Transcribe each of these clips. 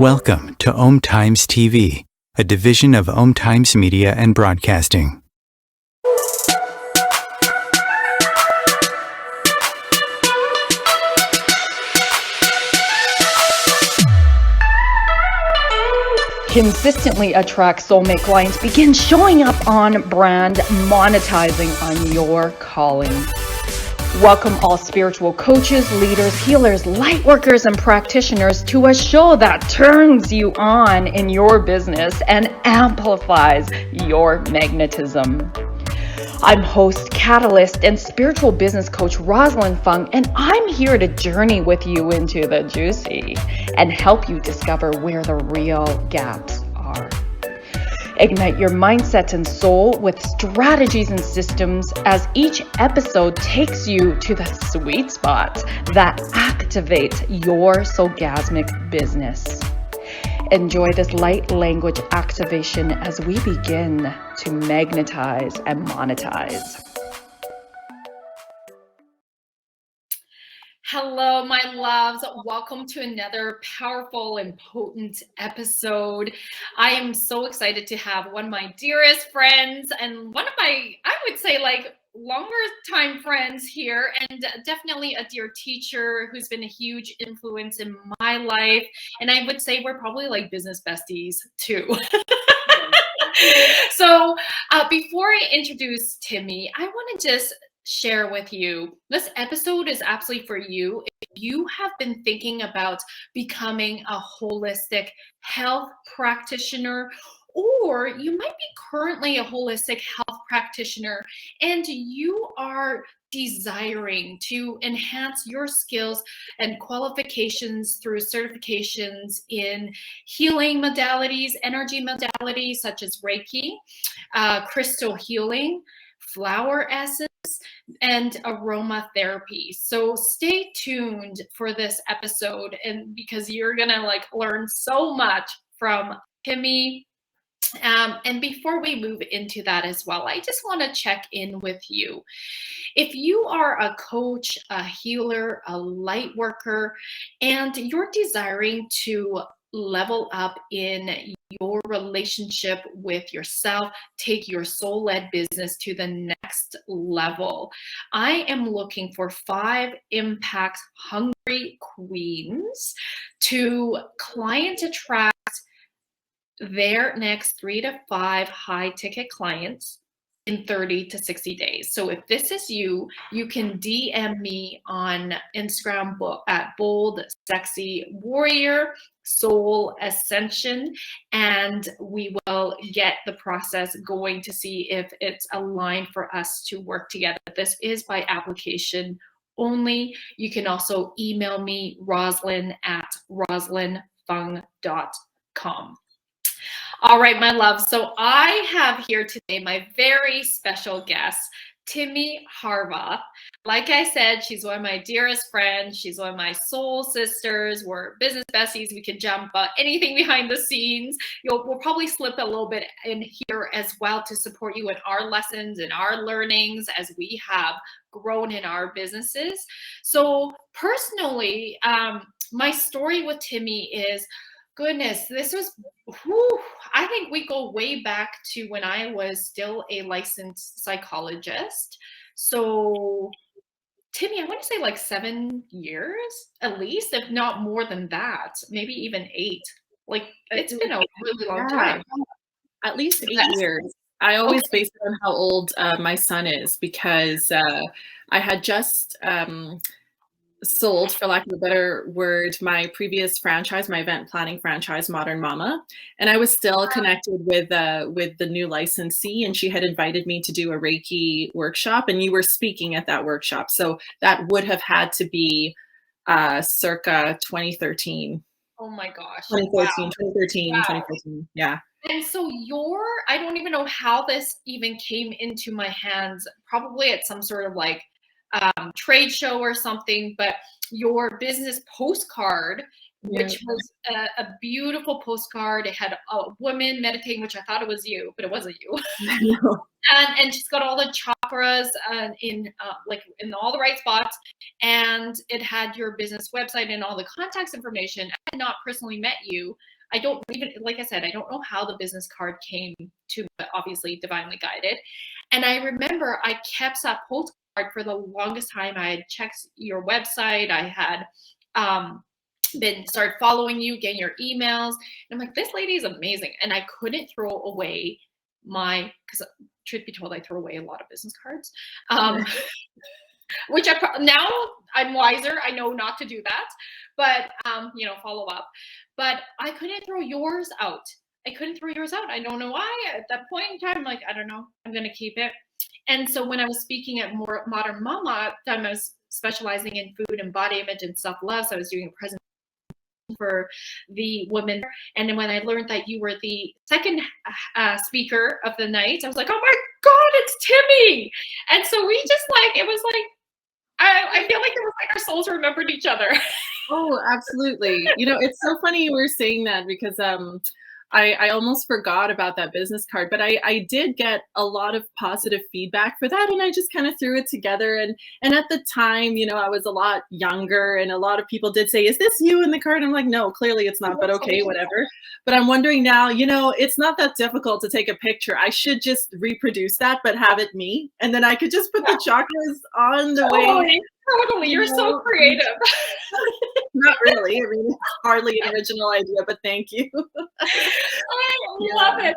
Welcome to Om Times TV, a division of Om Times Media and Broadcasting. Consistently attract soulmate clients. Begin showing up on brand, monetizing on your calling. Welcome all spiritual coaches, leaders, healers, light workers, and practitioners to a show that turns you on in your business and amplifies your magnetism. I'm host, catalyst, and spiritual business coach Rosalind Fung, and I'm here to journey with you into the juicy and help you discover where the real gaps are. Ignite your mindset and soul with strategies and systems as each episode takes you to the sweet spots that activate your soulgasmic business. Enjoy this light language activation as we begin to magnetize and monetize. Hello, my loves. Welcome to another powerful and potent episode. I am so excited to have one of my dearest friends and one of my, I would say, like longer time friends here, and definitely a dear teacher who's been a huge influence in my life. And I would say we're probably like business besties too. So before I introduce Timme, I want to just share with you, this episode is absolutely for you if you have been thinking about becoming a holistic health practitioner, or you might be currently a holistic health practitioner and you are desiring to enhance your skills and qualifications through certifications in healing modalities, energy modalities such as Reiki, crystal healing, flower essence, and aromatherapy. So stay tuned for this episode, and because you're gonna like learn so much from Timme. And before we move into that as well, I just want to check in with you. If you are a coach, a healer, a light worker, and you're desiring to level up in your relationship with yourself, take your soul-led business to the next level, I am looking for 5 impact hungry queens to client attract their next 3 to 5 high ticket clients in 30 to 60 days. So if this is you, you can DM me on Instagram at Bold Sexy Warrior Soul Ascension, and we will get the process going to see if it's aligned for us to work together. This is by application only. You can also email me, Rosalind at rosalindfung.com. All right, my love. So I have here today my very special guest, Timmie Horvath. Like I said, she's one of my dearest friends. She's one of my soul sisters. We're business besties. We can jump anything behind the scenes. We'll probably slip a little bit in here as well to support you in our lessons and our learnings as we have grown in our businesses. So personally, my story with Timme is, goodness, this was, I think we go way back to when I was still a licensed psychologist. So, Timme, I want to say like 7 years at least, if not more than that, maybe even 8. Like, it's been a really long time. At least 8 years. I always base it on how old my son is, because I had just sold, for lack of a better word, my previous franchise, my event planning franchise, Modern Mama, and I was still connected with the new licensee, and she had invited me to do a Reiki workshop, and you were speaking at that workshop, so that would have had to be circa 2013. Oh my gosh. 2013, wow. 2014, yeah. And so I don't even know how this even came into my hands, probably at some sort of like trade show or something, but your business postcard Yeah. which was a beautiful postcard. It had a woman meditating, which I thought it was you, but it wasn't you. No. And she's got all the chakras in like in all the right spots, and it had your business website and all the contacts information. I had not personally met you. I don't even, like I said, I don't know how the business card came to me, but obviously divinely guided. And I remember I kept that postcard for the longest time. I had checked your website. I had been started following you, getting your emails. And I'm like, this lady is amazing. And I couldn't throw away because truth be told, I throw away a lot of business cards, which now I'm wiser. I know not to do that, but follow up. But I couldn't throw yours out. I don't know why. At that point in time, I'm like, I don't know. I'm going to keep it. And so when I was speaking at Modern Mama, I was specializing in food and body image and self-love. So I was doing a presentation for the women. And then when I learned that you were the second speaker of the night, I was like, oh my God, it's Timmie. And so we just it was like, I feel like it was like our souls remembered each other. Oh, absolutely. It's so funny you were saying that because I almost forgot about that business card, but I did get a lot of positive feedback for that. And I just kind of threw it together. And at the time, I was a lot younger and a lot of people did say, is this you in the card? I'm like, no, clearly it's not, but okay, whatever. But I'm wondering now, it's not that difficult to take a picture. I should just reproduce that, but have it me. And then I could just put the chakras on the way. Totally. You're so creative. Not really. I mean, it's hardly an original idea, but thank you. I love it.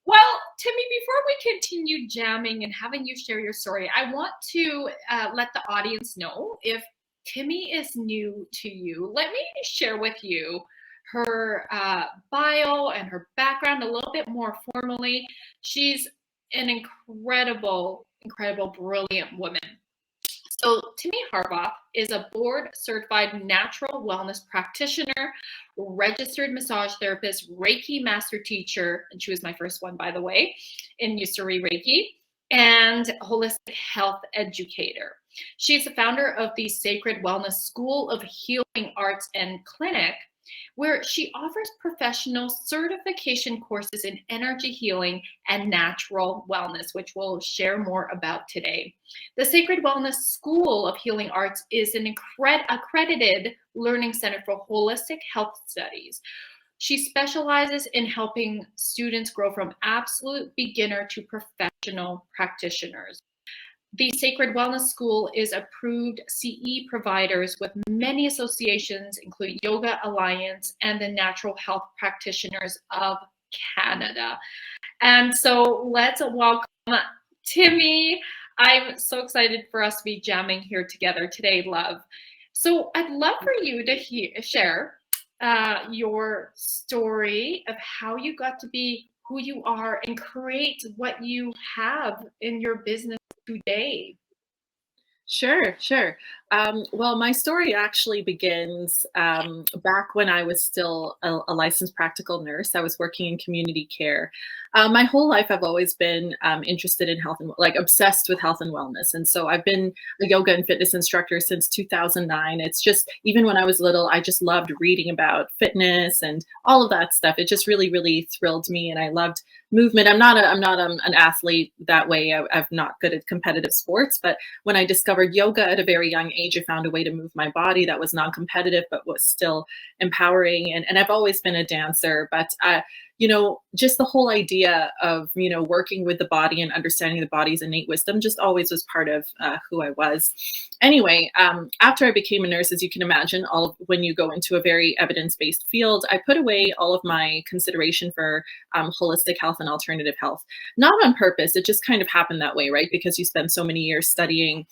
Well, Timmie, before we continue jamming and having you share your story, I want to let the audience know if Timmie is new to you. Let me share with you her bio and her background a little bit more formally. She's an incredible, brilliant woman. So Timmy Harbaugh is a board-certified natural wellness practitioner, registered massage therapist, Reiki master teacher, and she was my first one, by the way, in Usui Reiki, and holistic health educator. She's the founder of the Sacred Wellness School of Healing Arts and Clinic, where she offers professional certification courses in energy healing and natural wellness, which we'll share more about today. The Sacred Wellness School of Healing Arts is an accredited learning center for holistic health studies. She specializes in helping students grow from absolute beginner to professional practitioners. The Sacred Wellness School is approved CE providers with many associations, including Yoga Alliance and the Natural Health Practitioners of Canada. And so let's welcome Timmie. I'm so excited for us to be jamming here together today, love. So I'd love for you to share your story of how you got to be who you are and create what you have in your business today. Sure. Well, my story actually begins back when I was still a licensed practical nurse. I was working in community care. My whole life, I've always been interested in health and obsessed with health and wellness. And so I've been a yoga and fitness instructor since 2009. It's just, even when I was little, I just loved reading about fitness and all of that stuff. It just really, really thrilled me. And I loved movement. I'm not an athlete that way. I'm not good at competitive sports, but when I discovered yoga at a very young age, I found a way to move my body that was non-competitive, but was still empowering. And I've always been a dancer, but just the whole idea of, working with the body and understanding the body's innate wisdom just always was part of who I was. Anyway, after I became a nurse, as you can imagine, when you go into a very evidence-based field, I put away all of my consideration for holistic health and alternative health. Not on purpose, it just kind of happened that way, right? Because you spend so many years studying,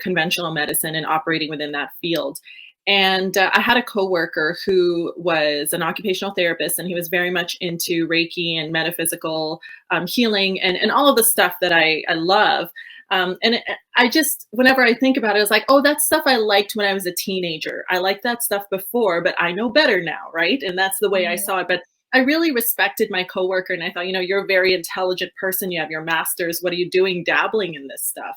conventional medicine and operating within that field. And I had a coworker who was an occupational therapist, and he was very much into Reiki and metaphysical healing and all of the stuff that I love. I just, whenever I think about it, it's like, oh, that's stuff I liked when I was a teenager. I liked that stuff before, but I know better now, right? And that's the way I saw it. But I really respected my coworker, and I thought, you're a very intelligent person. You have your master's. What are you doing dabbling in this stuff?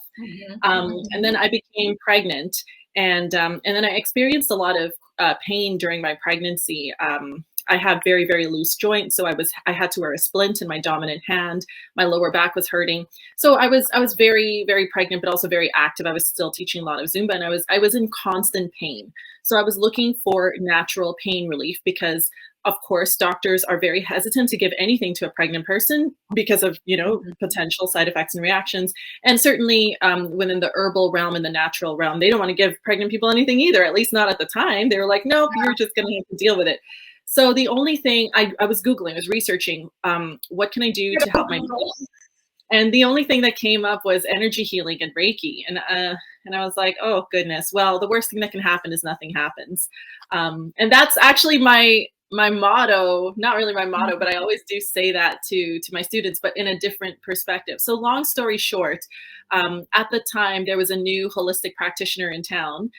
And then I became pregnant. And then I experienced a lot of pain during my pregnancy. I have very, very loose joints. So I had to wear a splint in my dominant hand. My lower back was hurting. So I was very, very pregnant, but also very active. I was still teaching a lot of Zumba, and I was in constant pain. So I was looking for natural pain relief because, of course, doctors are very hesitant to give anything to a pregnant person because of, potential side effects and reactions. And certainly within the herbal realm and the natural realm, they don't want to give pregnant people anything either, at least not at the time. They were like, nope, you're just going to have to deal with it. So the only thing I was Googling, I was researching, what can I do to help my baby? And the only thing that came up was energy healing and Reiki. And I was like, oh, goodness. Well, the worst thing that can happen is nothing happens. And that's actually my motto, not really my motto, but I always do say that to my students, but in a different perspective. So long story short, at the time, there was a new holistic practitioner in town.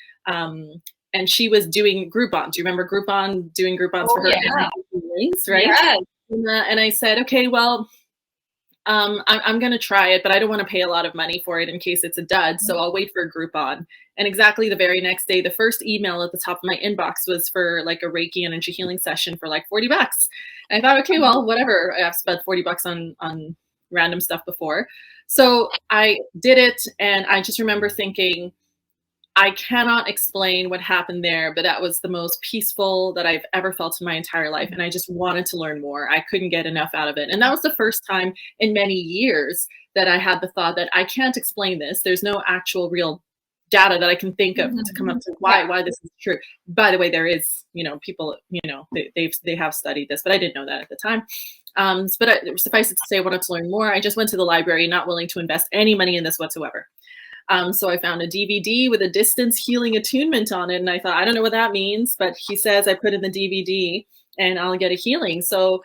And she was doing Groupon. Do you remember Groupon, doing Groupons for her healings, right? Yes. And I said, okay, well, I'm going to try it, but I don't want to pay a lot of money for it in case it's a dud. So I'll wait for a Groupon. And exactly the very next day, the first email at the top of my inbox was for like a Reiki energy healing session for like $40. And I thought, okay, well, whatever. I've spent $40 on random stuff before. So I did it. And I just remember thinking, I cannot explain what happened there, but that was the most peaceful that I've ever felt in my entire life. And I just wanted to learn more. I couldn't get enough out of it. And that was the first time in many years that I had the thought that I can't explain this. There's no actual real data that I can think of to come up to why this is true. By the way, there is, people, they have studied this, but I didn't know that at the time. But suffice it to say, I wanted to learn more. I just went to the library, not willing to invest any money in this whatsoever. So I found a DVD with a distance healing attunement on it. And I thought, I don't know what that means, but he says I put in the DVD and I'll get a healing. So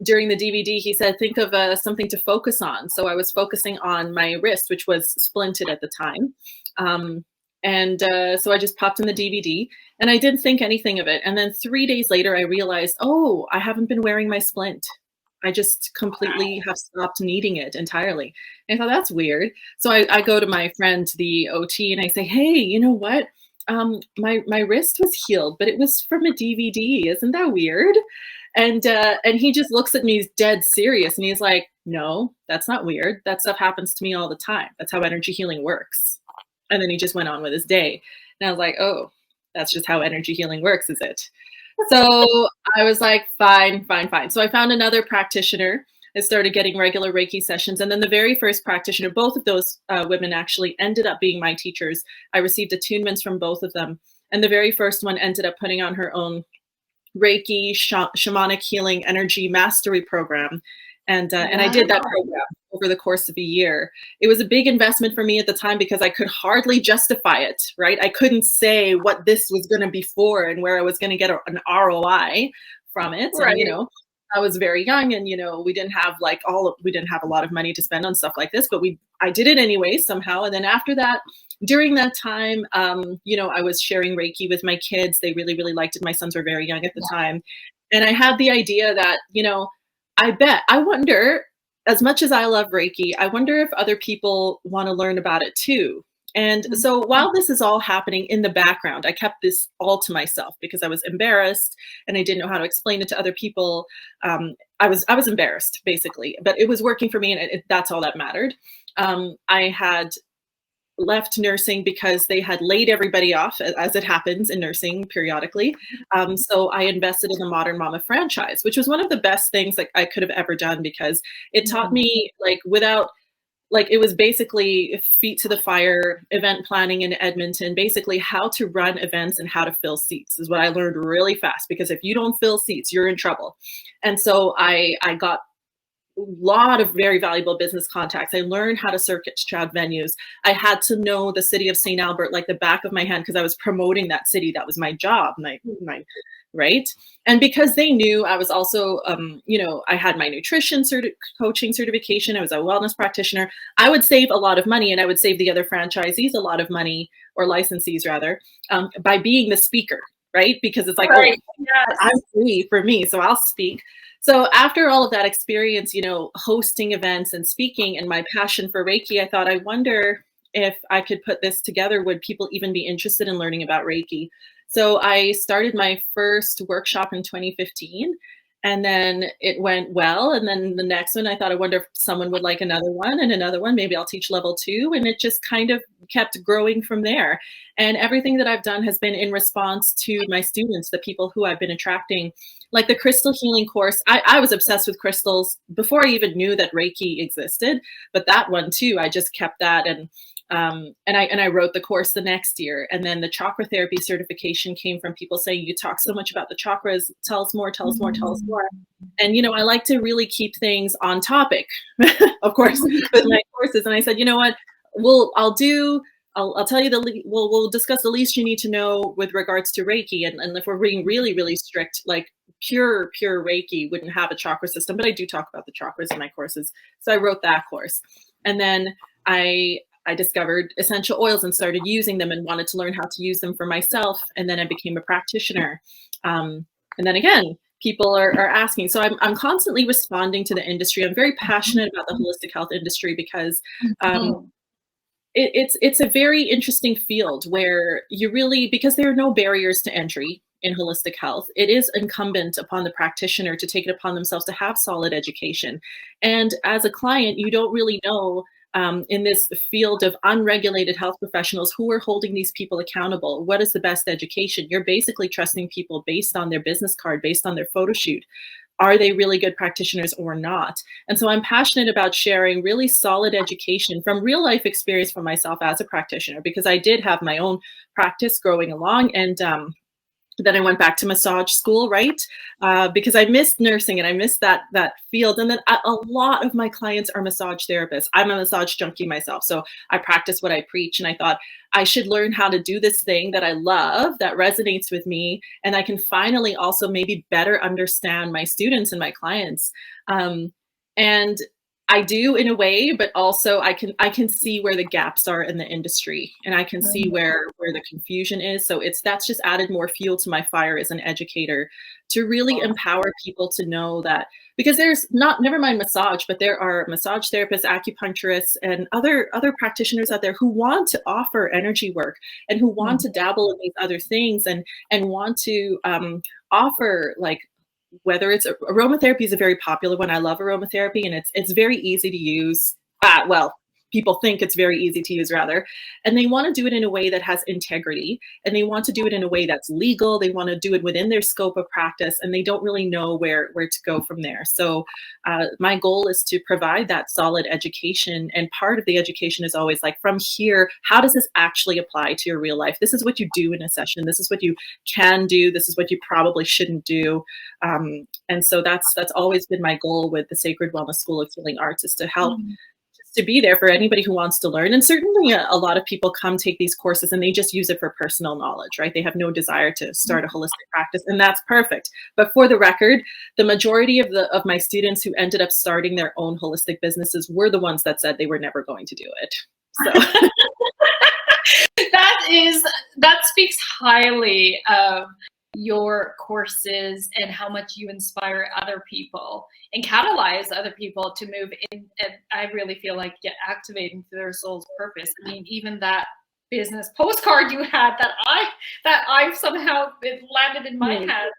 during the DVD, he said, think of something to focus on. So I was focusing on my wrist, which was splinted at the time. So I just popped in the DVD and I didn't think anything of it. And then 3 days later, I realized, oh, I haven't been wearing my splint. I just completely have stopped needing it entirely. And I thought, that's weird. So I go to my friend, the OT, and I say, hey, you know what? My wrist was healed, but it was from a DVD. Isn't that weird? And he just looks at me, he's dead serious. And he's like, no, that's not weird. That stuff happens to me all the time. That's how energy healing works. And then he just went on with his day. And I was like, oh, that's just how energy healing works, is it? So I was like, fine. So I found another practitioner. I started getting regular Reiki sessions. And then the very first practitioner, both of those women actually ended up being my teachers. I received attunements from both of them. And the very first one ended up putting on her own Reiki shamanic healing energy mastery program. And I did that program over the course of a year. It was a big investment for me at the time because I could hardly justify it, right? I couldn't say what this was going to be for and where I was going to get an ROI from it. Right. And, I was very young and, we didn't have a lot of money to spend on stuff like this, but I did it anyway somehow. And then after that, during that time, I was sharing Reiki with my kids. They really, really liked it. My sons were very young at the time. And I had the idea that, I wonder, as much as I love Reiki, I wonder if other people want to learn about it too. And so while this is all happening in the background, I kept this all to myself because I was embarrassed and I didn't know how to explain it to other people. I was embarrassed basically, but it was working for me and that's all that mattered. I had left nursing because they had laid everybody off, as it happens in nursing periodically. So I invested in the Modern Mama franchise, which was one of the best things that I could have ever done because it taught me it was basically feet to the fire event planning in Edmonton, basically how to run events and how to fill seats is what I learned really fast, because if you don't fill seats, you're in trouble. And so I got a lot of very valuable business contacts. I learned how to circuit crowd venues. I had to know the city of St. Albert like the back of my hand because I was promoting that city. That was my job, my right? And because they knew I was also, I had my nutrition coaching certification. I was a wellness practitioner. I would save a lot of money and I would save the other franchisees a lot of money, or licensees rather, by being the speaker, right? Because it's like, right. I'm free for me, so I'll speak. So after all of that experience, hosting events and speaking and my passion for Reiki, I thought, I wonder if I could put this together. Would people even be interested in learning about Reiki? So I started my first workshop in 2015. And then it went well. And then the next one, I thought, I wonder if someone would like another one and another one. Maybe I'll teach level 2. And it just kind of kept growing from there. And everything that I've done has been in response to my students, the people who I've been attracting. Like the crystal healing course, I was obsessed with crystals before I even knew that Reiki existed. But that one too, I just kept that. And I wrote the course the next year. And then the chakra therapy certification came from people saying, you talk so much about the chakras, tell us more, tell us more, tell us more. And, I like to really keep things on topic, of course, with my courses. And I said, you know what, I'll tell you we'll discuss the least you need to know with regards to Reiki. And if we're being really, really strict, like pure Reiki wouldn't have a chakra system, but I do talk about the chakras in my courses. So I wrote that course. And then I discovered essential oils and started using them and wanted to learn how to use them for myself. And then I became a practitioner. And then again, people are asking. So I'm constantly responding to the industry. I'm very passionate about the holistic health industry because it's a very interesting field where because there are no barriers to entry in holistic health, it is incumbent upon the practitioner to take it upon themselves to have solid education. And as a client, you don't really know in this field of unregulated health professionals who are holding these people accountable. What is the best education? You're basically trusting people based on their business card, based on their photo shoot. Are they really good practitioners or not? And so I'm passionate about sharing really solid education from real life experience for myself as a practitioner, because I did have my own practice growing along. And then I went back to massage school, right? Because I missed nursing and I missed that field. And then a lot of my clients are massage therapists. I'm a massage junkie myself. So I practice what I preach. And I thought I should learn how to do this thing that I love, that resonates with me. And I can finally also maybe better understand my students and my clients. And I do in a way, but also I can see where the gaps are in the industry, and I can see where the confusion is. So that's just added more fuel to my fire as an educator to really empower people to know that, because there's never mind massage, but there are massage therapists, acupuncturists, and other practitioners out there who want to offer energy work and who want to dabble in these other things and want to offer, like, whether it's aromatherapy is a very popular one. I love aromatherapy, and it's very easy to use. Well, people think it's very easy to use, rather, and they want to do it in a way that has integrity, and they want to do it in a way that's legal. They want to do it within their scope of practice, and they don't really know where to go from there. So my goal is to provide that solid education, and part of the education is always like, from here, how does this actually apply to your real life? This is what you do in a session. This is what you can do. This is what you probably shouldn't do. And so that's always been my goal with the Sacred Wellness School of Healing Arts, is to help to be there for anybody who wants to learn. And certainly a lot of people come take these courses and they just use it for personal knowledge, right? They have no desire to start a holistic practice, and that's perfect. But for the record, the majority of my students who ended up starting their own holistic businesses were the ones that said they were never going to do it. So that speaks highly of your courses and how much you inspire other people and catalyze other people to move in. And I really feel like get activated into their soul's purpose. I mean, even that business postcard you had that I've somehow landed in my hands,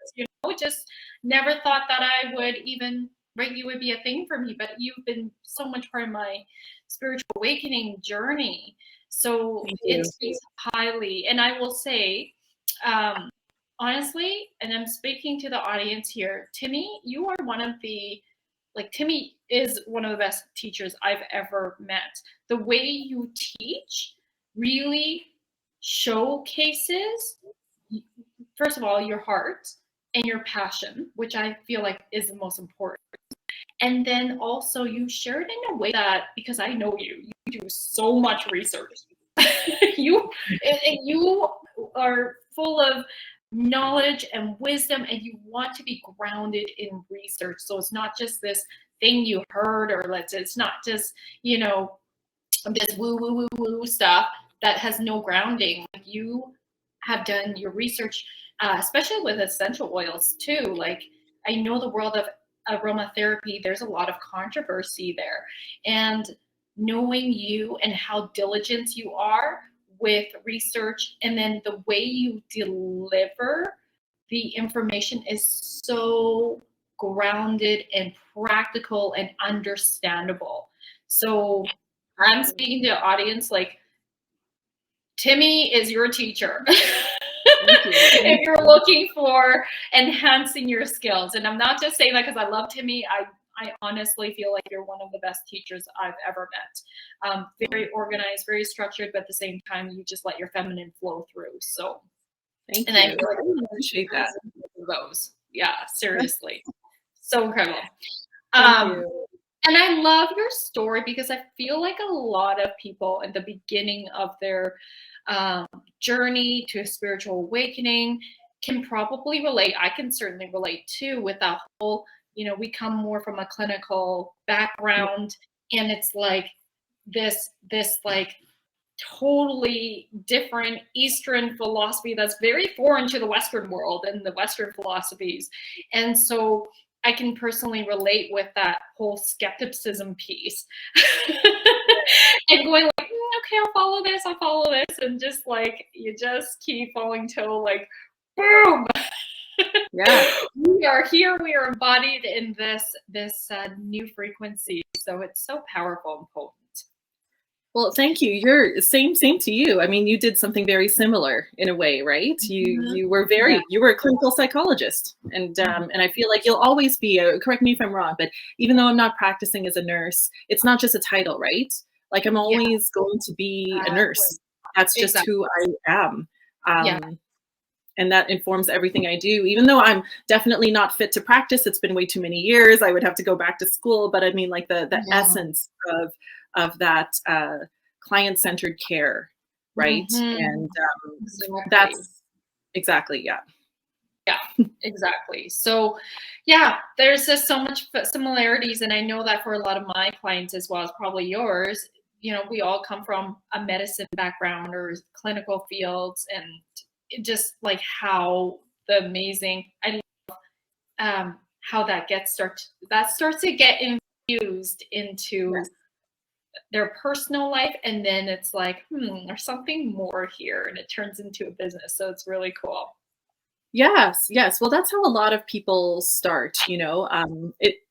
just never thought that I would even, right, you would be a thing for me, but you've been so much part of my spiritual awakening journey. So it speaks highly. And I will say, honestly, and I'm speaking to the audience here, Timme, you are one of the, Timme is one of the best teachers I've ever met. The way you teach really showcases, first of all, your heart and your passion, which I feel like is the most important. And then also you share it in a way that, because I know you do so much research. you are full of knowledge and wisdom, and you want to be grounded in research. So it's not just this thing you heard, or it's not just, this woo stuff that has no grounding. You have done your research, especially with essential oils too. Like, I know the world of aromatherapy, there's a lot of controversy there, and knowing you and how diligent you are with research, and then the way you deliver the information is so grounded and practical and understandable. So I'm speaking to the audience like, Timmie is your teacher. If you're looking for enhancing your skills. And I'm not just saying that because I love Timmie. I honestly feel like you're one of the best teachers I've ever met. Very organized, very structured, but at the same time, you just let your feminine flow through. So, Thank and you. I feel like I appreciate that. Those, yeah, seriously, so incredible. Thank you. And I love your story because I feel like a lot of people at the beginning of their journey to a spiritual awakening can probably relate. I can certainly relate too with that whole, we come more from a clinical background, and it's like this like totally different Eastern philosophy that's very foreign to the Western world and the Western philosophies. And so I can personally relate with that whole skepticism piece and going like, okay, I'll follow this. And just like, you just keep falling toe, like, boom. Yeah. We are here. We are embodied in this new frequency. So it's so powerful and potent. Well, thank you. You're same to you. I mean, you did something very similar in a way, right? You were you were a clinical psychologist, and I feel like you'll always be. Correct me if I'm wrong, but even though I'm not practicing as a nurse, it's not just a title, right? Like I'm always going to be a nurse. That's just who I am. And that informs everything I do, even though I'm definitely not fit to practice. It's been way too many years. I would have to go back to school, but I mean, like the essence of that client-centered care, right? And that's exactly, yeah. Yeah, exactly. So yeah, there's just so much similarities. And I know that for a lot of my clients as well as probably yours, we all come from a medicine background or clinical fields, and just like how the amazing, I love how that starts to get infused into their personal life, and then it's like, there's something more here, and it turns into a business. So it's really cool. Yes. Well, that's how a lot of people start,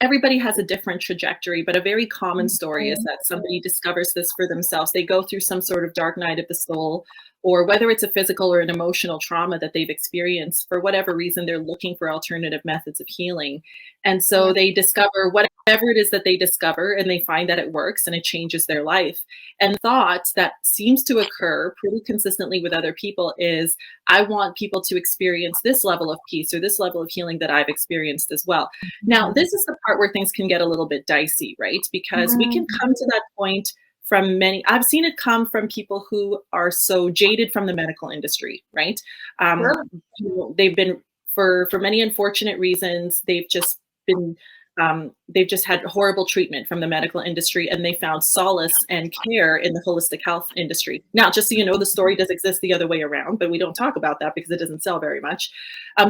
everybody has a different trajectory, but a very common story is that somebody discovers this for themselves. They go through some sort of dark night of the soul, or whether it's a physical or an emotional trauma that they've experienced, for whatever reason, they're looking for alternative methods of healing. And so they discover whatever it is that they discover, and they find that it works and it changes their life. And thought that seems to occur pretty consistently with other people is, I want people to experience this level of peace or this level of healing that I've experienced as well. Now, this is the part where things can get a little bit dicey, right? Because we can come to that point from I've seen it come from people who are so jaded from the medical industry, right? They've been, for many unfortunate reasons, they've just had horrible treatment from the medical industry, and they found solace and care in the holistic health industry. Now, just so you know, the story does exist the other way around, but we don't talk about that because it doesn't sell very much.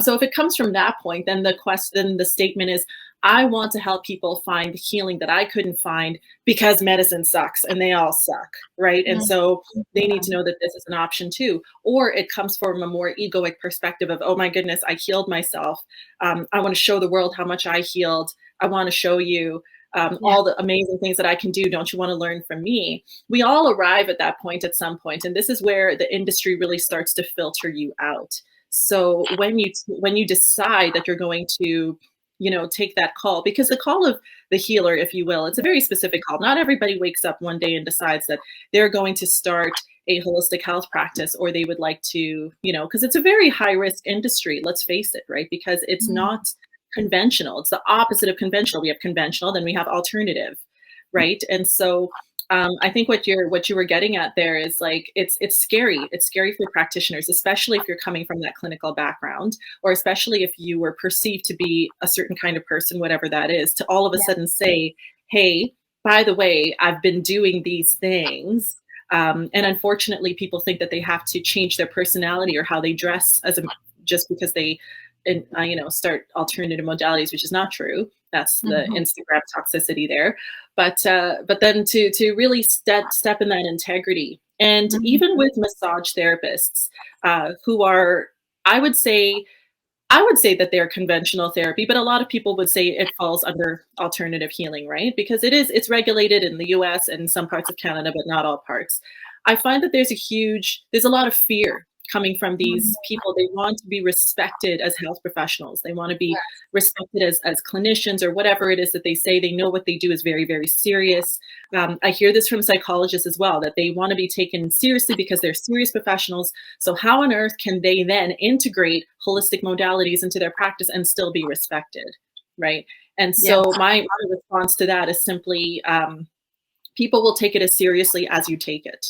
So if it comes from that point, then the statement is, I want to help people find the healing that I couldn't find because medicine sucks and they all suck, right? And so they need to know that this is an option too. Or it comes from a more egoic perspective of, oh my goodness, I healed myself. I want to show the world how much I healed. I want to show you all the amazing things that I can do. Don't you want to learn from me? We all arrive at that point at some point, and this is where the industry really starts to filter you out. So when you decide that you're going to take that call, because the call of the healer, if you will, it's a very specific call. Not everybody wakes up one day and decides that they're going to start a holistic health practice, or they would like to, because it's a very high risk industry, let's face it, right? Because it's not conventional. It's the opposite of conventional. We have conventional, then we have alternative, right? And so I think what you were getting at there is like, it's scary. It's scary for practitioners, especially if you're coming from that clinical background, or especially if you were perceived to be a certain kind of person, whatever that is, to all of a sudden say, hey, by the way, I've been doing these things. And unfortunately, people think that they have to change their personality or how they dress just because they start alternative modalities, which is not true. That's the Instagram toxicity there. But then to really step in that integrity And even with massage therapists who are, I would say that they're conventional therapy, but a lot of people would say it falls under alternative healing, right? Because it's regulated in the US and some parts of Canada, but not all parts. I find that there's a lot of fear coming from these people. They want to be respected as health professionals. They want to be respected as clinicians or whatever it is that they say. They know what they do is very, very serious. I hear this from psychologists as well, that they want to be taken seriously because they're serious professionals. So how on earth can they then integrate holistic modalities into their practice and still be respected, right? And so my response to that is simply, people will take it as seriously as you take it.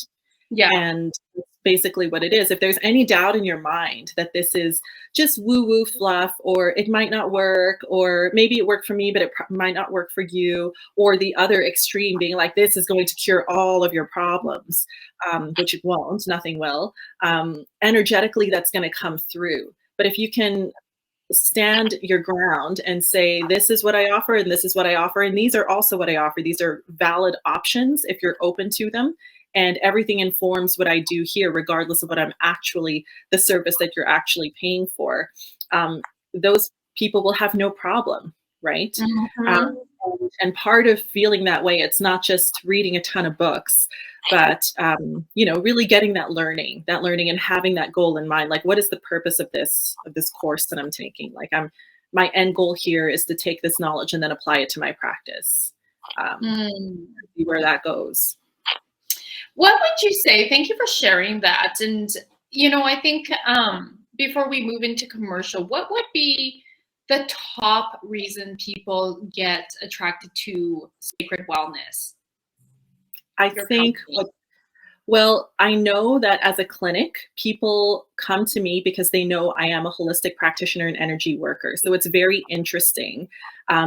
Yeah. And it's basically what it is. If there's any doubt in your mind that this is just woo-woo fluff, or it might not work, or maybe it worked for me, but it might not work for you, or the other extreme being like, this is going to cure all of your problems, which it won't, nothing will. Energetically, that's going to come through. But if you can stand your ground and say, this is what I offer, and this is what I offer, and these are also what I offer. These are valid options if you're open to them. And everything informs what I do here, regardless of what the service that you're actually paying for. Those people will have no problem, right? And part of feeling that way, it's not just reading a ton of books, but really getting that learning and having that goal in mind. Like, what is the purpose of this course that I'm taking? Like, my end goal here is to take this knowledge and then apply it to my practice. See where that goes. What would you say? Thank you for sharing that. And, I think before we move into commercial, what would be the top reason people get attracted to sacred wellness? I think, well, I know that as a clinic, people come to me because they know I am a holistic practitioner and energy worker. So it's very interesting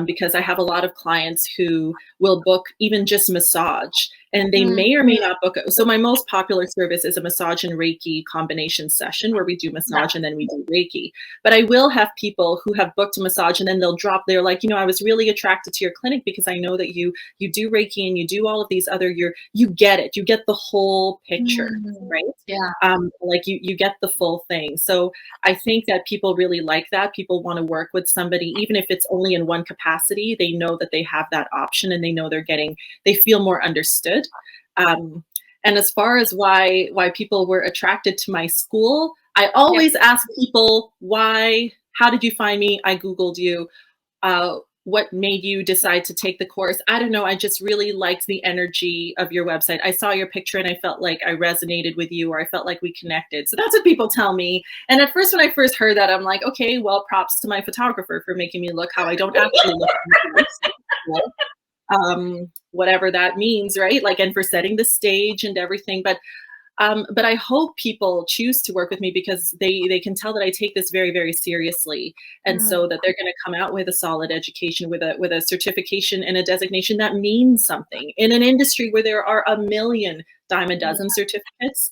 because I have a lot of clients who will book even just massage, and they may or may not book it. So my most popular service is a massage and Reiki combination session where we do massage and then we do Reiki. But I will have people who have booked a massage and then they're like, I was really attracted to your clinic because I know that you do Reiki and you do all of these other, you get it. You get the whole picture, right? Yeah. Like you get the full thing. So I think that people really like that. People want to work with somebody, even if it's only in one capacity, they know that they have that option and they know they feel more understood. And as far as why people were attracted to my school, I always ask people, how did you find me? I Googled you. What made you decide to take the course? I don't know. I just really liked the energy of your website. I saw your picture and I felt like I resonated with you, or I felt like we connected. So that's what people tell me. And at first, when I first heard that, I'm like, okay, well, props to my photographer for making me look how I don't actually look. Whatever that means, right? Like, and for setting the stage and everything. But I hope people choose to work with me because they can tell that I take this very, very seriously. And so that they're going to come out with a solid education, with a certification and a designation that means something in an industry where there are a million dime a dozen certificates.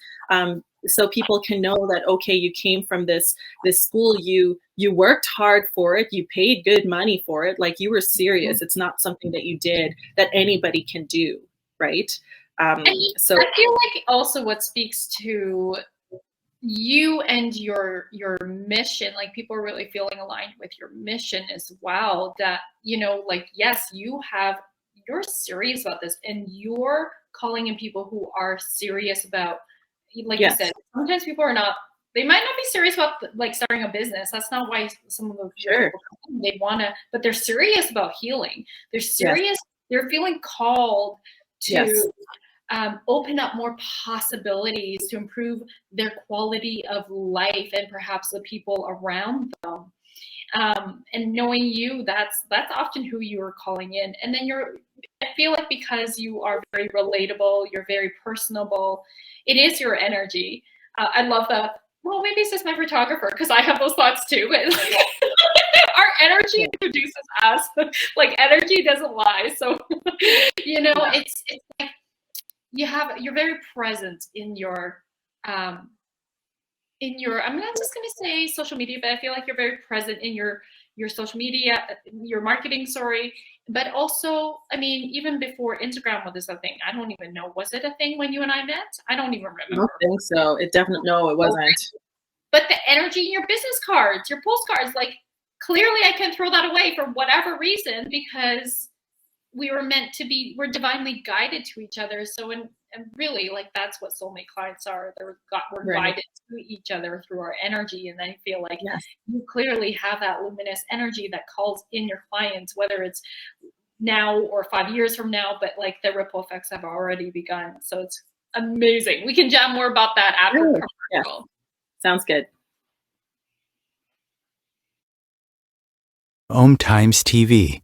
So people can know that, okay, you came from this school, you worked hard for it, you paid good money for it, like you were serious. It's not something that you did that anybody can do, right? So I feel like also what speaks to you and your mission, like people are really feeling aligned with your mission as well, that yes, you're serious about this and you're calling in people who are serious about, like you said, sometimes people are not, they might not be serious about like starting a business. That's not why some of the people come in. They want to, but they're serious about healing. They're serious. They're feeling called to open up more possibilities to improve their quality of life and perhaps the people around them. And knowing you, that's often who you are calling in. And then I feel like because you are very relatable, you're very personable, it is your energy. I love that. Well, maybe it's just my photographer because I have those thoughts too. But our energy introduces us. Like energy doesn't lie. So it's like you're very present in your I'm not just going to say social media, but I feel like you're very present in your social media, your marketing, But also, I mean, even before Instagram was a thing, I don't even know, was it a thing when you and I met? I don't even I remember. don't think so. No, it wasn't. But the energy in your business cards, your postcards, like clearly I can throw that away for whatever reason, because we were meant to be, we're divinely guided to each other. So, and really, like, that's what soulmate clients are. We're guided to each other through our energy. And I feel like you clearly have that luminous energy that calls in your clients, whether it's now or 5 years from now, but like the ripple effects have already begun. So it's amazing. We can chat more about that after commercial. Sounds good. Om Times TV.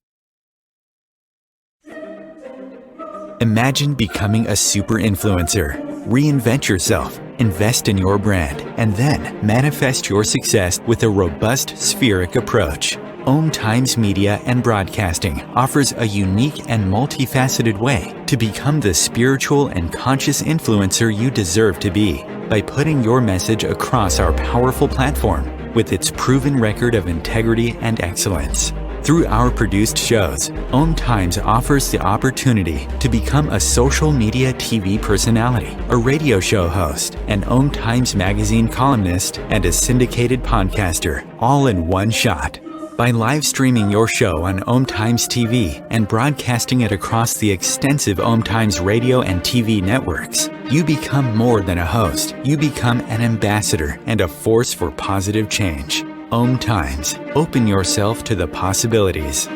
Imagine becoming a super influencer. Reinvent yourself, invest in your brand, and then manifest your success with a robust spheric approach. Om Times Media and Broadcasting offers a unique and multifaceted way to become the spiritual and conscious influencer you deserve to be by putting your message across our powerful platform with its proven record of integrity and excellence. Through our produced shows, Om Times offers the opportunity to become a social media TV personality, a radio show host, an Om Times magazine columnist, and a syndicated podcaster, all in one shot. By live streaming your show on Om Times TV and broadcasting it across the extensive Om Times radio and TV networks, you become more than a host. You become an ambassador and a force for positive change. Om Times. Open yourself to the possibilities.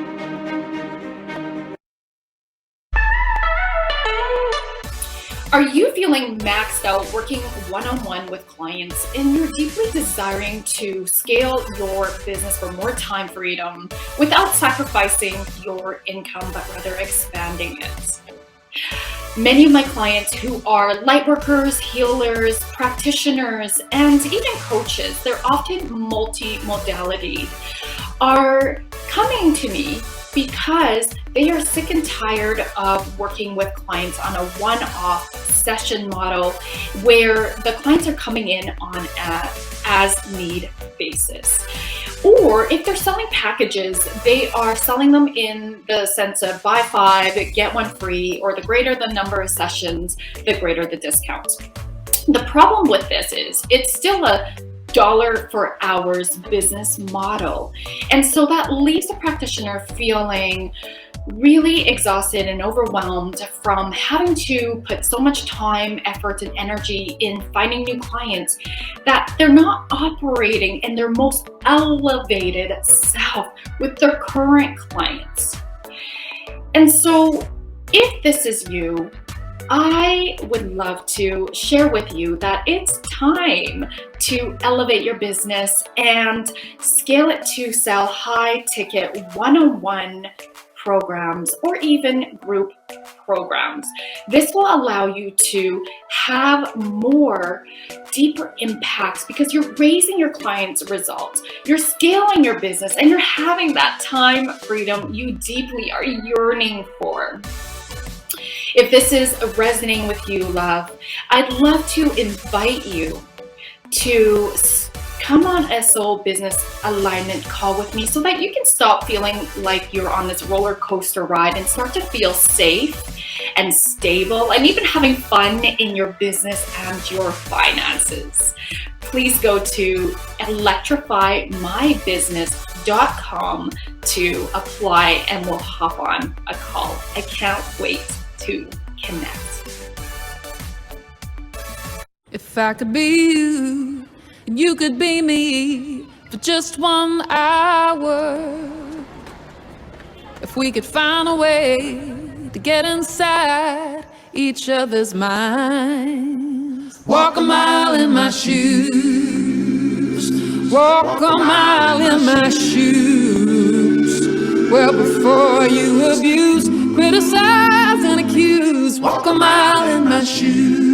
Are you feeling maxed out working one-on-one with clients and you're deeply desiring to scale your business for more time freedom without sacrificing your income, but rather expanding it? Many of my clients who are light workers, healers, practitioners, and even coaches, they're often multi-modality, are coming to me because they are sick and tired of working with clients on a one-off session model where the clients are coming in on an as-need basis. Or if they're selling packages, they are selling them in the sense of buy 5, get 1 free, or the greater the number of sessions, the greater the discount. The problem with this is it's still a dollar for hours business model. And so that leaves the practitioner feeling really exhausted and overwhelmed from having to put so much time, effort, and energy in finding new clients that they're not operating in their most elevated self with their current clients. And so if this is you, I would love to share with you that it's time to elevate your business and scale it to sell high ticket one-on-one programs or even group programs. This will allow you to have more deeper impacts because you're raising your clients' results, you're scaling your business, and you're having that time freedom you deeply are yearning for. If this is resonating with you, love, I'd love to invite you to come on a soul business alignment call with me so that you can stop feeling like you're on this roller coaster ride and start to feel safe and stable and even having fun in your business and your finances. Please go to electrifymybusiness.com to apply and we'll hop on a call. I can't wait to connect. If I could be you and you could be me for just 1 hour, if we could find a way to get inside each other's minds, walk a mile in my shoes, walk a mile in my shoes. Well, before you abuse, criticize and accuse, walk a mile in my shoes.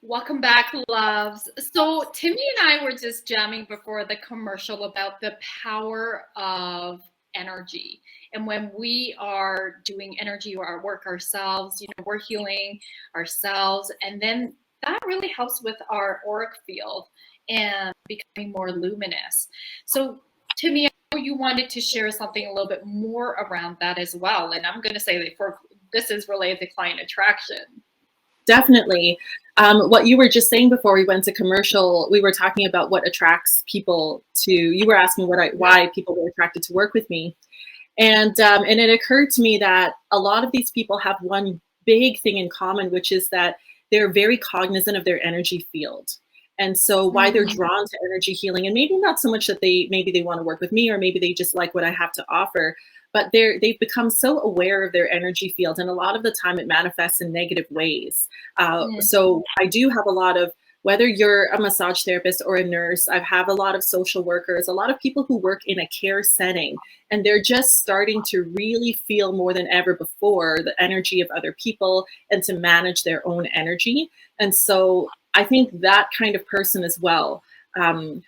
Welcome back, loves. So Timmy and I were just jamming before the commercial about the power of energy. And when we are doing energy or our work ourselves, we're healing ourselves. And then that really helps with our auric field and becoming more luminous. So, Timmie, I know you wanted to share something a little bit more around that as well. And I'm going to say that this is related to client attraction. Definitely. What you were just saying before we went to commercial, we were talking about what attracts people to, you were asking why people were attracted to work with me. And it occurred to me that a lot of these people have one big thing in common, which is that they're very cognizant of their energy field. And so why they're drawn to energy healing, and maybe not so much that maybe they want to work with me, or maybe they just like what I have to offer, but they've become so aware of their energy field. And a lot of the time it manifests in negative ways. So I do have a lot of, whether you're a massage therapist or a nurse, I have a lot of social workers, a lot of people who work in a care setting, and they're just starting to really feel more than ever before the energy of other people and to manage their own energy. And so I think that kind of person as well,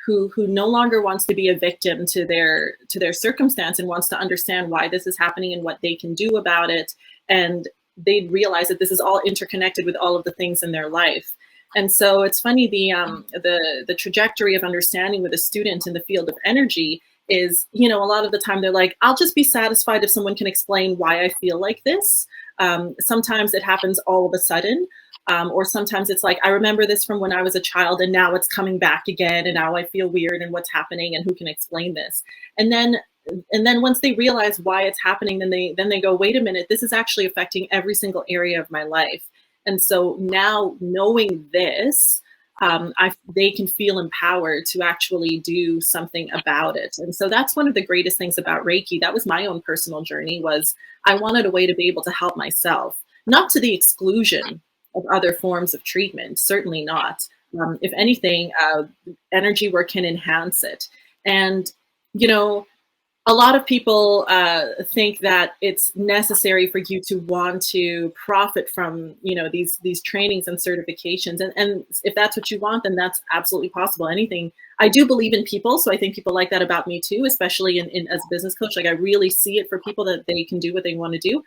who no longer wants to be a victim to their circumstance and wants to understand why this is happening and what they can do about it. And they realize that this is all interconnected with all of the things in their life. And so it's funny, the trajectory of understanding with a student in the field of energy is, a lot of the time they're like, I'll just be satisfied if someone can explain why I feel like this. Sometimes it happens all of a sudden. Or sometimes it's like, I remember this from when I was a child and now it's coming back again and now I feel weird and what's happening and who can explain this? And then once they realize why it's happening, then they go, wait a minute, this is actually affecting every single area of my life. And so now knowing this, they can feel empowered to actually do something about it. And so that's one of the greatest things about Reiki. That was my own personal journey, was I wanted a way to be able to help myself, not to the exclusion of other forms of treatment, certainly not. If anything, energy work can enhance it. And, a lot of people think that it's necessary for you to want to profit from, these trainings and certifications. And if that's what you want, then that's absolutely possible. Anything. I do believe in people. So I think people like that about me too, especially in as a business coach. Like I really see it for people that they can do what they want to do.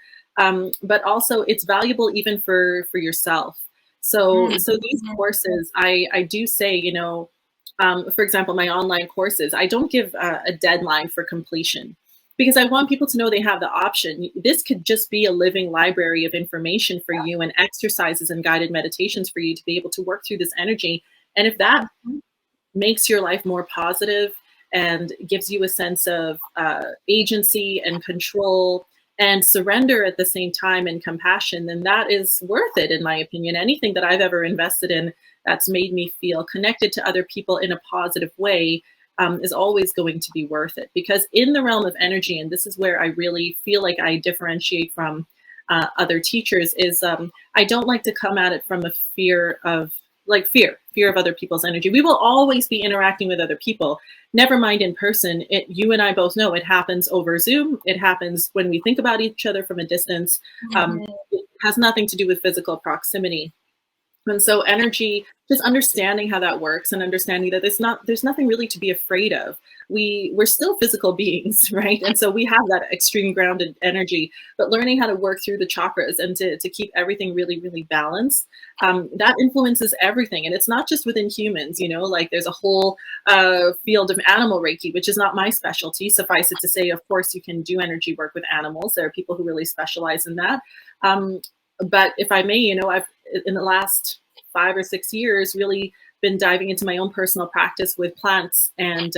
But also it's valuable even for yourself. So these courses, I do say, for example, my online courses, I don't give a deadline for completion because I want people to know they have the option. This could just be a living library of information for you and exercises and guided meditations for you to be able to work through this energy. And if that makes your life more positive and gives you a sense of agency and control and surrender at the same time and compassion, then that is worth it, in my opinion. Anything that I've ever invested in that's made me feel connected to other people in a positive way is always going to be worth it. Because in the realm of energy, and this is where I really feel like I differentiate from other teachers, is I don't like to come at it from a fear of other people's energy. We will always be interacting with other people, never mind in person. You and I both know it happens over Zoom. It happens when we think about each other from a distance. It has nothing to do with physical proximity. And so energy, just understanding how that works and understanding that there's nothing really to be afraid of. We're still physical beings, right? And so we have that extreme grounded energy, but learning how to work through the chakras and to keep everything really, really balanced, that influences everything. And it's not just within humans, like there's a whole field of animal Reiki, which is not my specialty. Suffice it to say, of course, you can do energy work with animals. There are people who really specialize in that. But if I may, I've in the last 5 or 6 years really been diving into my own personal practice with plants and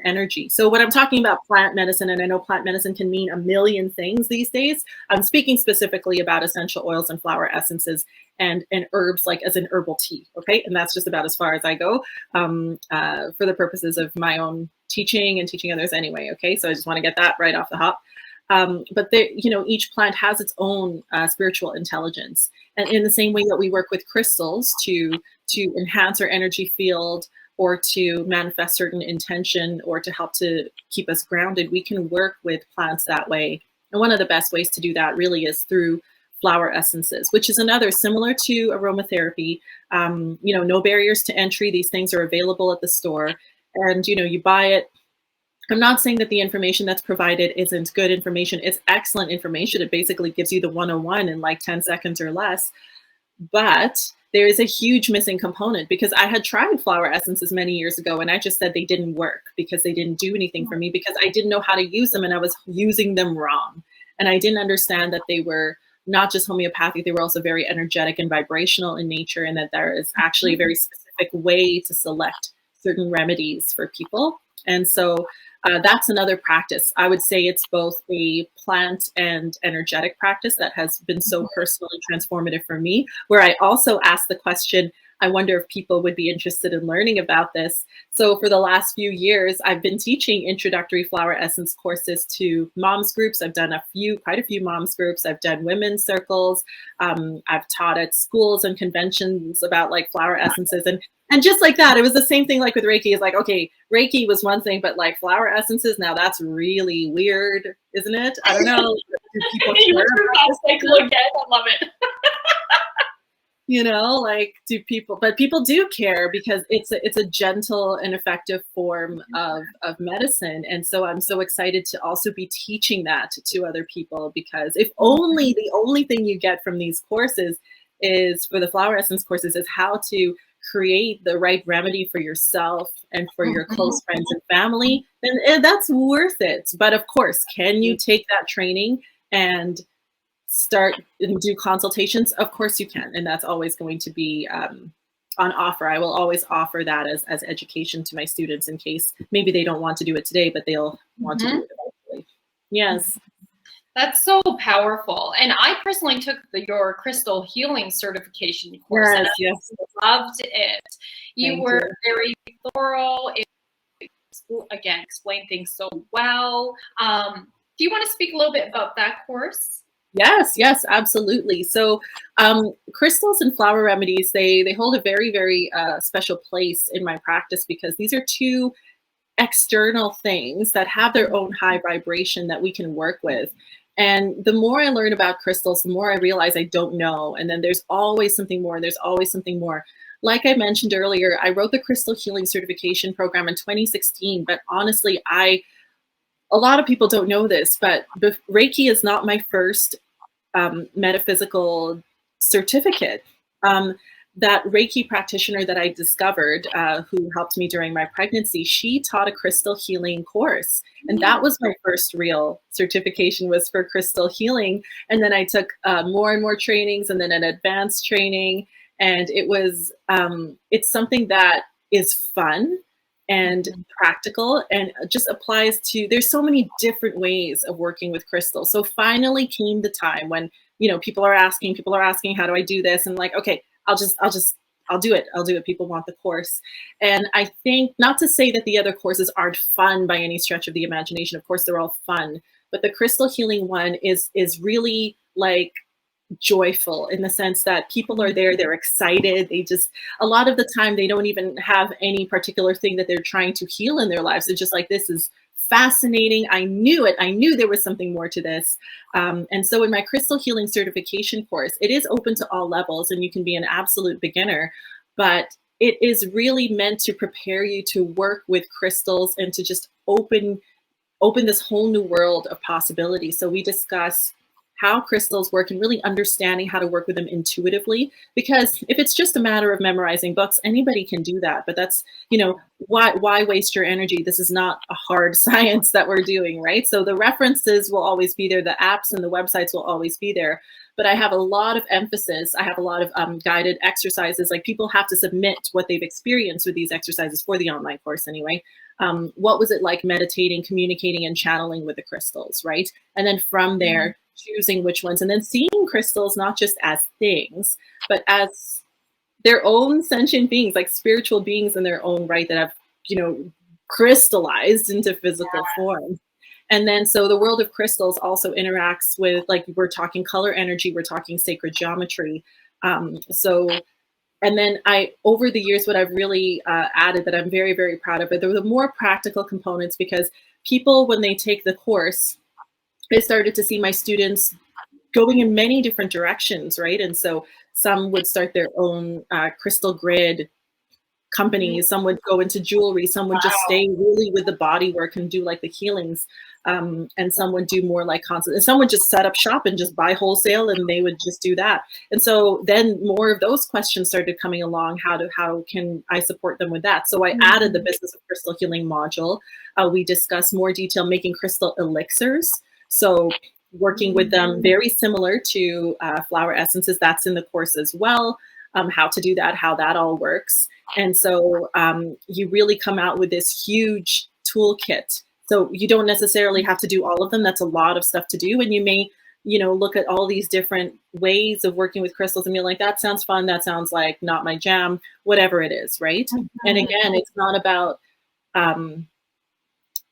energy. So when I'm talking about plant medicine, and I know plant medicine can mean a million things these days, I'm speaking specifically about essential oils and flower essences and herbs, like as in herbal tea. Okay, and that's just about as far as I go for the purposes of my own teaching and teaching others anyway. Okay, so I just want to get that right off the hop. But each plant has its own spiritual intelligence, and in the same way that we work with crystals to enhance our energy field or to manifest certain intention or to help to keep us grounded, we can work with plants that way. And one of the best ways to do that really is through flower essences, which is another similar to aromatherapy. No barriers to entry. These things are available at the store, and you buy it. I'm not saying that the information that's provided isn't good information. It's excellent information. It basically gives you the 101 in like 10 seconds or less. But there is a huge missing component, because I had tried flower essences many years ago and I just said they didn't work because they didn't do anything for me, because I didn't know how to use them and I was using them wrong. And I didn't understand that they were not just homeopathic, they were also very energetic and vibrational in nature, and that there is actually a very specific way to select certain remedies for people. And so that's another practice. I would say it's both a plant and energetic practice that has been so personally transformative for me, where I also ask the question, I wonder if people would be interested in learning about this. So for the last few years, I've been teaching introductory flower essence courses to moms groups. I've done quite a few moms groups. I've done women's circles. I've taught at schools and conventions about like flower essences. And just like that, it was the same thing like with Reiki. It's like, okay, Reiki was one thing, but like flower essences, now that's really weird, isn't it? I don't know. Do people care about this? I love it. You know, like but people do care, because it's a gentle and effective form of medicine. And so I'm so excited to also be teaching that to other people, because if only the only thing you get from these courses is, for the flower essence courses, is how to create the right remedy for yourself and for your close friends and family, then that's worth it. But of course, can you take that training and start and do consultations? Of course you can, and that's always going to be on offer. I will always offer that as education to my students, in case maybe they don't want to do it today, but they'll want to do it eventually. Yes. That's so powerful. And I personally took your crystal healing certification course, and I loved it. You were very thorough. Again, explained things so well. Do you want to speak a little bit about that course? Yes, absolutely. So crystals and flower remedies, they hold a very, very special place in my practice, because these are two external things that have their own high vibration that we can work with. And the more I learn about crystals, the more I realize I don't know. And then there's always something more. There's always something more. Like I mentioned earlier, I wrote the Crystal Healing Certification Program in 2016, but honestly, a lot of people don't know this, but Reiki is not my first metaphysical certificate. That Reiki practitioner that I discovered, who helped me during my pregnancy, she taught a crystal healing course. And that was my first real certification, was for crystal healing. And then I took more and more trainings, and then an advanced training. And it was, it's something that is fun and practical, and just applies to, there's so many different ways of working with crystals. So finally came the time when, you know, people are asking, how do I do this? And like, okay, I'll do it. People want the course. And I think, not to say that the other courses aren't fun by any stretch of the imagination. Of course, they're all fun, but the crystal healing one is really like joyful, in the sense that people are there, they're excited. A lot of the time, they don't even have any particular thing that they're trying to heal in their lives. They're just like, this is fascinating. I knew it. I knew there was something more to this. And so in my crystal healing certification course, it is open to all levels, and you can be an absolute beginner, but it is really meant to prepare you to work with crystals and to just open this whole new world of possibility. So we discuss how crystals work and really understanding how to work with them intuitively. Because if it's just a matter of memorizing books, anybody can do that. But that's, you know, why waste your energy? This is not a hard science that we're doing, right? So the references will always be there. The apps and the websites will always be there. But I have a lot of emphasis. I have a lot of guided exercises. Like, people have to submit what they've experienced with these exercises for the online course anyway. What was it like meditating, communicating, and channeling with the crystals, right? And then from there, choosing which ones, and then seeing crystals not just as things, but as their own sentient beings, like spiritual beings in their own right, that have, you know, crystallized into physical form. And then, so the world of crystals also interacts with, like, we're talking color energy, we're talking sacred geometry. And then over the years, what I've really added that I'm very, very proud of, are the more practical components, because people, when they take the course, I started to see my students going in many different directions, right? And so some would start their own crystal grid companies, some would go into jewelry, some would just stay really with the body work and do like the healings. and some would do more like consult, and some would just set up shop and just buy wholesale, and they would just do that. And so then more of those questions started coming along. How can I support them with that? So I added the business of crystal healing module. We discuss more detail making crystal elixirs. So working with them, very similar to flower essences, that's in the course as well. How to do that, how that all works. And so you really come out with this huge toolkit. So you don't necessarily have to do all of them. That's a lot of stuff to do. And you may, look at all these different ways of working with crystals and be like, that sounds fun. That sounds like not my jam, whatever it is, right? And again, it's not about,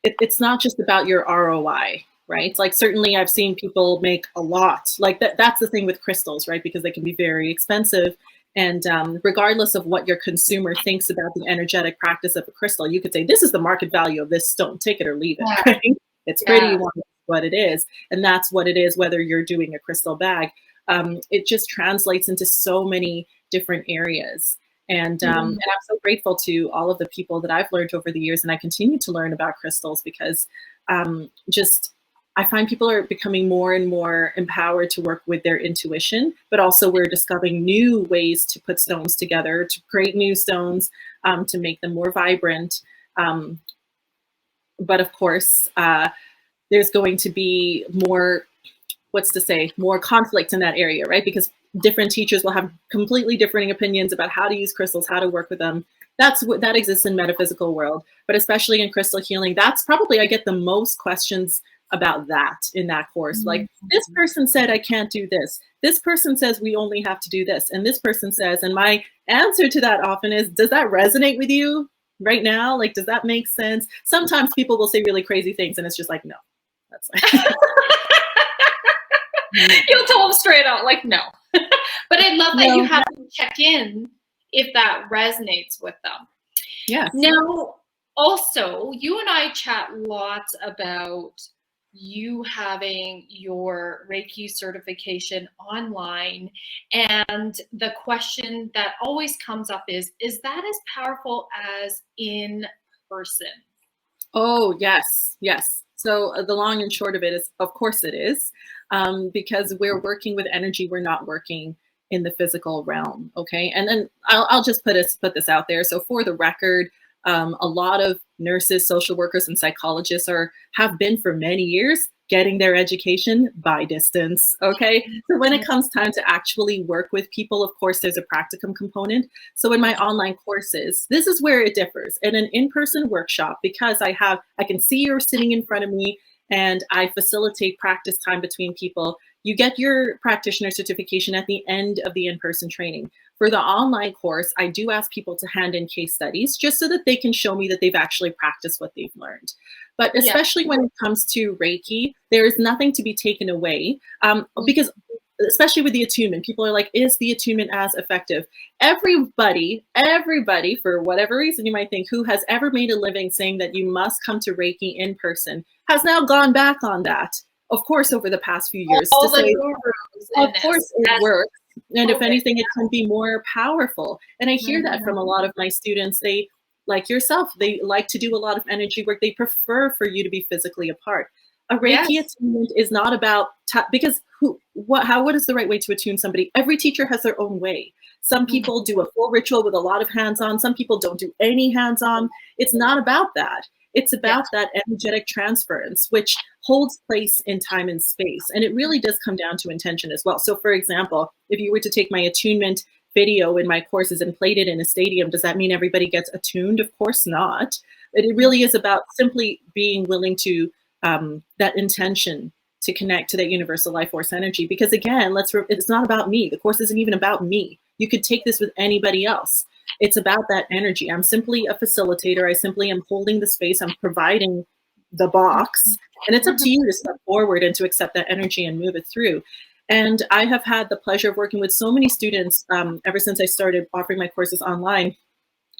it's not just about your ROI, right? Like certainly I've seen people make a lot. Like that's the thing with crystals, right? Because they can be very expensive. And regardless of what your consumer thinks about the energetic practice of a crystal, you could say, this is the market value of this stone, take it or leave it. Right? It's pretty, you want what it is. And that's what it is, whether you're doing a crystal bag. It just translates into so many different areas. And I'm so grateful to all of the people that I've learned over the years, and I continue to learn about crystals because I find people are becoming more and more empowered to work with their intuition, but also we're discovering new ways to put stones together, to create new stones, to make them more vibrant. But of course, there's going to be more, more conflict in that area, right? Because different teachers will have completely differing opinions about how to use crystals, how to work with them. That exists in metaphysical world, but especially in crystal healing, that's probably, I get the most questions about that in that course. Like, this person said I can't do this. This person says we only have to do this. And this person says, and my answer to that often is, does that resonate with you right now? Like, does that make sense? Sometimes people will say really crazy things and it's just like, no. That's like you'll tell them straight out, like, no. But I love that you have to check in if that resonates with them. Yeah. Now, also, you and I chat lots about you having your Reiki certification online. And the question that always comes up is that as powerful as in person? Oh, yes. Yes. So the long and short of it is, of course it is, because we're working with energy. We're not working in the physical realm. Okay. And then I'll just put this out there. So for the record, a lot of nurses, social workers, and psychologists have been for many years getting their education by distance. Okay. So when it comes time to actually work with people, of course, there's a practicum component. So in my online courses, this is where it differs. In an in-person workshop, because I can see you're sitting in front of me and I facilitate practice time between people, you get your practitioner certification at the end of the in-person training. For the online course, I do ask people to hand in case studies just so that they can show me that they've actually practiced what they've learned. But especially when it comes to Reiki, there is nothing to be taken away because especially with the attunement, people are like, is the attunement as effective? Everybody, for whatever reason you might think, who has ever made a living saying that you must come to Reiki in person has now gone back on that, of course, over the past few years. All to say, of course it works. And if anything, it can be more powerful. And I hear that from a lot of my students. They, like yourself, they like to do a lot of energy work. They prefer for you to be physically apart. A Reiki attunement is not about, because what is the right way to attune somebody? Every teacher has their own way. Some people do a full ritual with a lot of hands-on. Some people don't do any hands-on. It's not about that. It's about that energetic transference, which holds place in time and space. And it really does come down to intention as well. So for example, if you were to take my attunement video in my courses and played it in a stadium, does that mean everybody gets attuned? Of course not. But it really is about simply being willing to, that intention to connect to that universal life force energy. Because again, it's not about me. The course isn't even about me. You could take this with anybody else. It's about that energy. I'm simply a facilitator. I simply am holding the space. I'm providing the box. And it's up to you to step forward and to accept that energy and move it through. And I have had the pleasure of working with so many students ever since I started offering my courses online.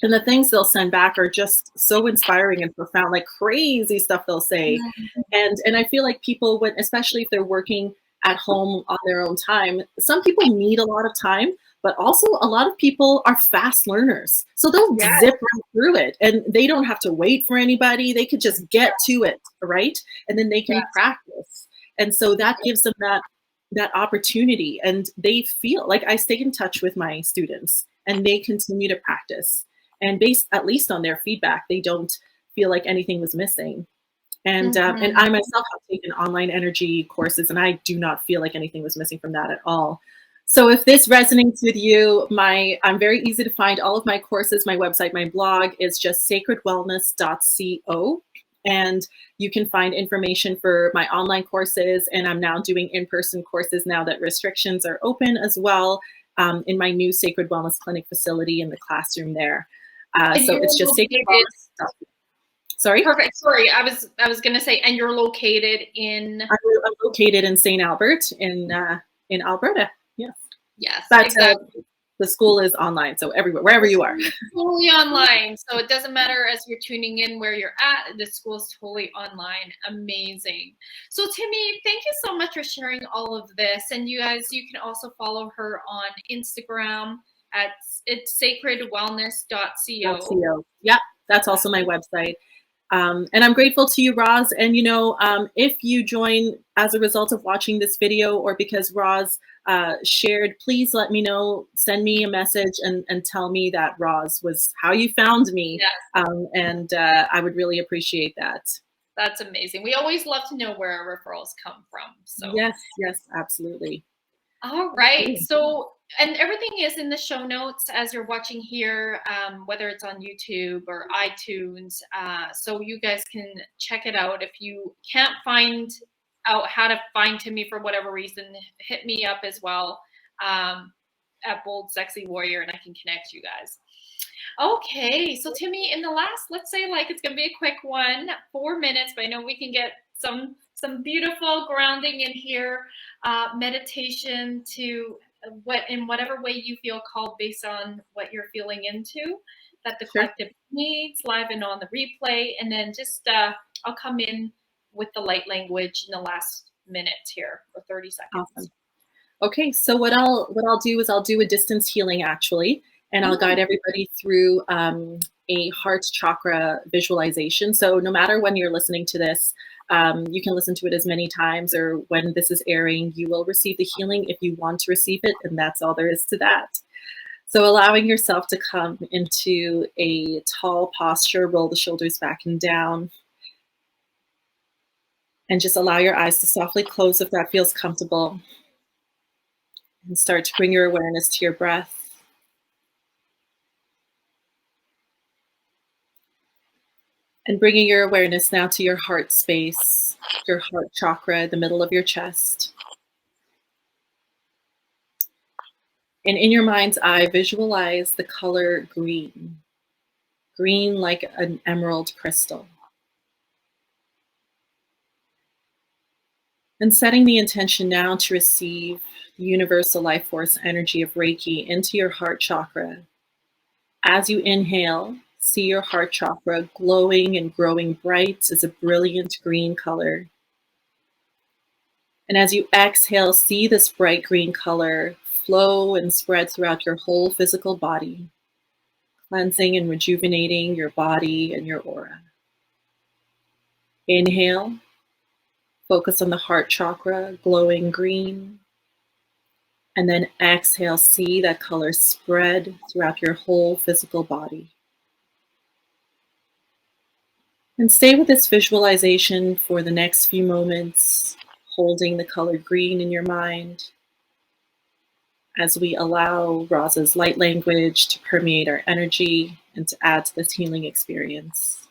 And the things they'll send back are just so inspiring and profound, like crazy stuff they'll say. And I feel like people, especially if they're working at home on their own time. Some people need a lot of time, but also a lot of people are fast learners. So they'll zip right through it and they don't have to wait for anybody. They could just get to it, right? And then they can practice. And so that gives them that opportunity, and they feel like I stay in touch with my students and they continue to practice. And based at least on their feedback, they don't feel like anything was missing. And I myself have taken online energy courses, and I do not feel like anything was missing from that at all. So if this resonates with you, I'm very easy to find. All of my courses, my website, my blog is just sacredwellness.co. And you can find information for my online courses. And I'm now doing in-person courses now that restrictions are open as well, in my new Sacred Wellness Clinic facility in the classroom there. So it's just sacredwellness.co. Sorry? Perfect. Sorry, I was gonna say, and you're located in? I'm located in St. Albert in Alberta. Yes. Yes, but, exactly. The school is online, so everywhere, wherever you are. Totally online, so it doesn't matter as you're tuning in where you're at. The school is totally online. Amazing. So Timmie, thank you so much for sharing all of this. And you guys, you can also follow her on Instagram at sacredwellness.co. Yep, that's also my website. And I'm grateful to you, Roz. And, if you join as a result of watching this video or because Roz shared, please let me know, send me a message and tell me that Roz was how you found me. Yes. And I would really appreciate that. That's amazing. We always love to know where our referrals come from. So yes, absolutely. All right. So, and everything is in the show notes as you're watching here, whether it's on YouTube or iTunes. So you guys can check it out. If you can't find out how to find Timmie for whatever reason, hit me up as well, at Bold Sexy Warrior, and I can connect you guys. Okay. So Timmie, in the last, let's say like it's going to be a quick one, 4 minutes, but I know we can get some beautiful grounding in here, meditation to in whatever way you feel called based on what you're feeling into, that the collective needs, live and on the replay. And then just, I'll come in with the light language in the last minute here for 30 seconds. Awesome. Okay. So what I'll do is I'll do a distance healing actually, and I'll guide everybody through a heart chakra visualization. So no matter when you're listening to this, you can listen to it as many times, or when this is airing, you will receive the healing if you want to receive it. And that's all there is to that. So allowing yourself to come into a tall posture, roll the shoulders back and down, and just allow your eyes to softly close if that feels comfortable. And start to bring your awareness to your breath. And bringing your awareness now to your heart space, your heart chakra, the middle of your chest. And in your mind's eye, visualize the color green. Green like an emerald crystal. And setting the intention now to receive the universal life force energy of Reiki into your heart chakra. As you inhale, see your heart chakra glowing and growing bright as a brilliant green color. And as you exhale, see this bright green color flow and spread throughout your whole physical body, cleansing and rejuvenating your body and your aura. Inhale, focus on the heart chakra, glowing green. And then exhale, see that color spread throughout your whole physical body. And stay with this visualization for the next few moments, holding the color green in your mind as we allow Roz's light language to permeate our energy and to add to this healing experience.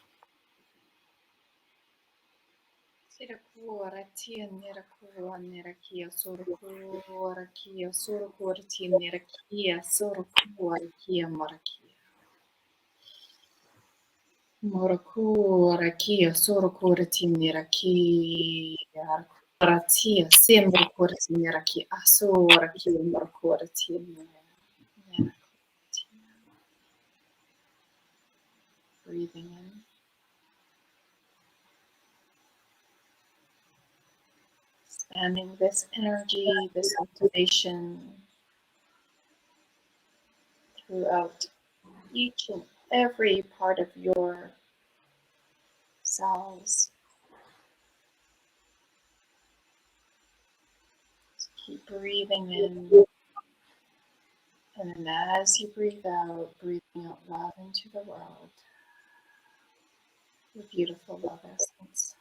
Morakura kia sorokura tiniraki ratia sembrokura tiniraki asora kia morakura tiniraki. Breathing in. expanding this energy, this activation throughout each and every part of your cells. Just keep breathing in, and then as you breathe out love into the world. Your beautiful love essence.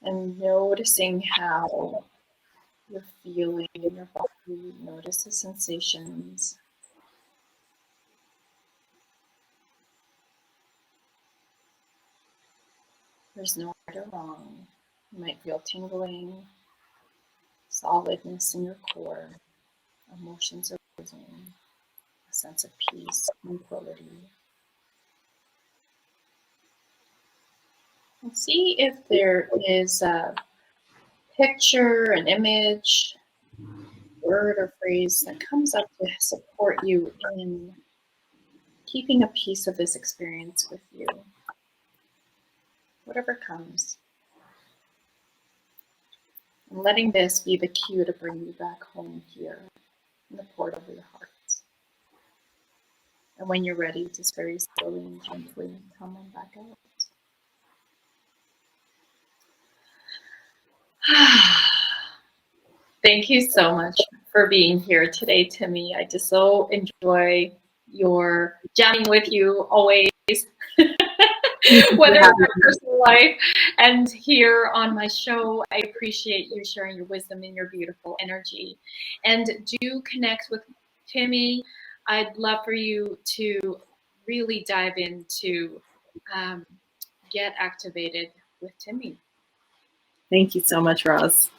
And noticing how you're feeling in your body. Notice the sensations. There's no right or wrong. You might feel tingling, solidness in your core, emotions are rising, a sense of peace, tranquility. And see if there is a picture, an image, word or phrase that comes up to support you in keeping a piece of this experience with you. Whatever comes. And letting this be the cue to bring you back home here in the portal of your heart. And when you're ready, just very slowly and gently come on back out. Thank you so much for being here today, Timmy. I just so enjoy your jamming with you always, whether it's in personal life and here on my show. I appreciate you sharing your wisdom and your beautiful energy. And do connect with Timmy. I'd love for you to really dive into Get Activated with Timmy. Thank you so much, Roz.